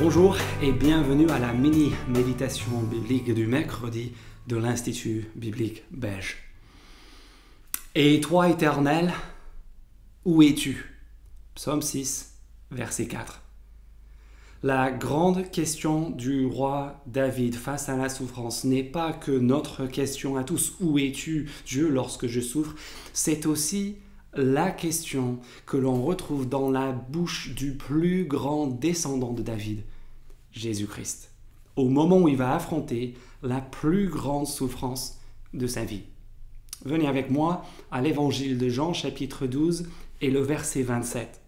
Bonjour et bienvenue à la mini-méditation biblique du mercredi de l'Institut biblique belge. Et toi, Éternel, où es-tu? Psaume 6, verset 4. La grande question du roi David face à la souffrance n'est pas que notre question à tous, où es-tu, Dieu, lorsque je souffre? C'est aussi la question que l'on retrouve dans la bouche du plus grand descendant de David, Jésus-Christ, au moment où il va affronter la plus grande souffrance de sa vie. Venez avec moi à l'évangile de Jean, chapitre 12, et le verset 27.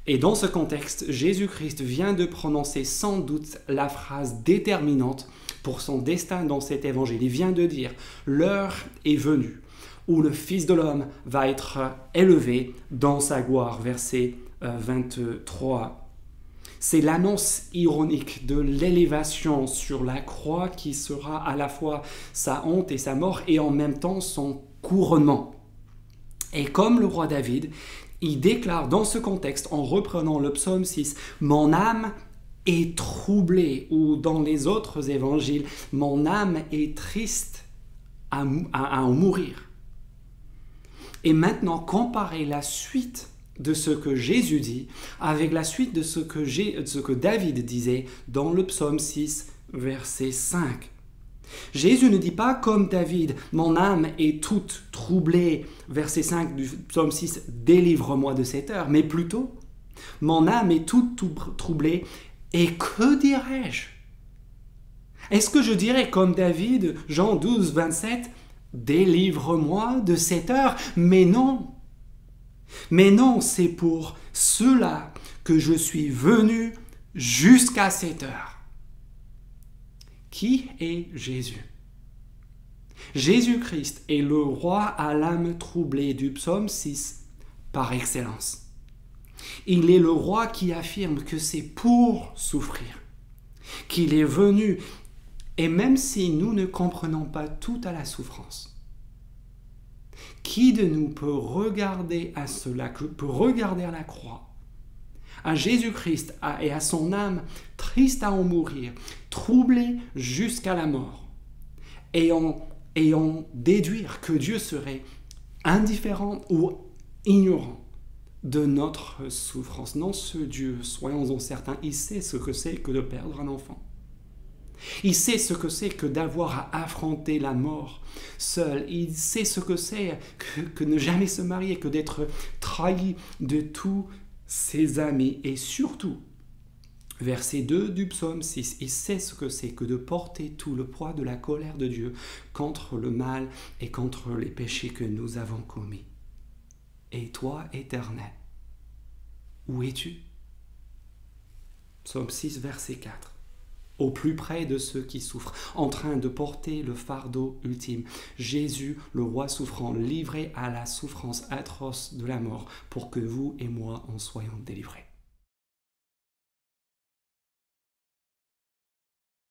Et dans ce contexte, Jésus-Christ vient de prononcer sans doute la phrase déterminante pour son destin dans cet évangile. Il vient de dire « L'heure est venue où le Fils de l'homme va être élevé dans sa gloire », verset 23. C'est l'annonce ironique de l'élévation sur la croix qui sera à la fois sa honte et sa mort et en même temps son couronnement. Et comme le roi David, il déclare dans ce contexte, en reprenant le psaume 6, « Mon âme est troublée » ou dans les autres évangiles, « Mon âme est triste à en mourir ». Et maintenant, comparez la suite de ce que Jésus dit avec la suite de ce que David disait dans le psaume 6, verset 5. Jésus ne dit pas comme David, « Mon âme est toute troublée », verset 5 du psaume 6, « Délivre-moi de cette heure », mais plutôt, « Mon âme est toute troublée, et que dirais-je » Est-ce que je dirais comme David, Jean 12, 27, « Délivre-moi de cette heure », mais non. Mais non, c'est pour cela que je suis venu jusqu'à cette heure. Qui est Jésus? Jésus-Christ est le roi à l'âme troublée du psaume 6 par excellence. Il est le roi qui affirme que c'est pour souffrir qu'il est venu, et même si nous ne comprenons pas tout à la souffrance, qui de nous peut regarder à cela, peut regarder à la croix, à Jésus-Christ et à son âme triste à en mourir, troublée jusqu'à la mort, et en déduire que Dieu serait indifférent ou ignorant de notre souffrance? Non, ce Dieu, soyons-en certains, il sait ce que c'est que de perdre un enfant. Il sait ce que c'est que d'avoir à affronter la mort seul. Il sait ce que c'est que ne jamais se marier, que d'être trahi de tous ses amis. Et surtout, verset 2 du psaume 6, il sait ce que c'est que de porter tout le poids de la colère de Dieu contre le mal et contre les péchés que nous avons commis. Et toi, Éternel, où es-tu? Psaume 6, verset 4. Au plus près de ceux qui souffrent, en train de porter le fardeau ultime. Jésus, le roi souffrant, livré à la souffrance atroce de la mort, pour que vous et moi en soyons délivrés.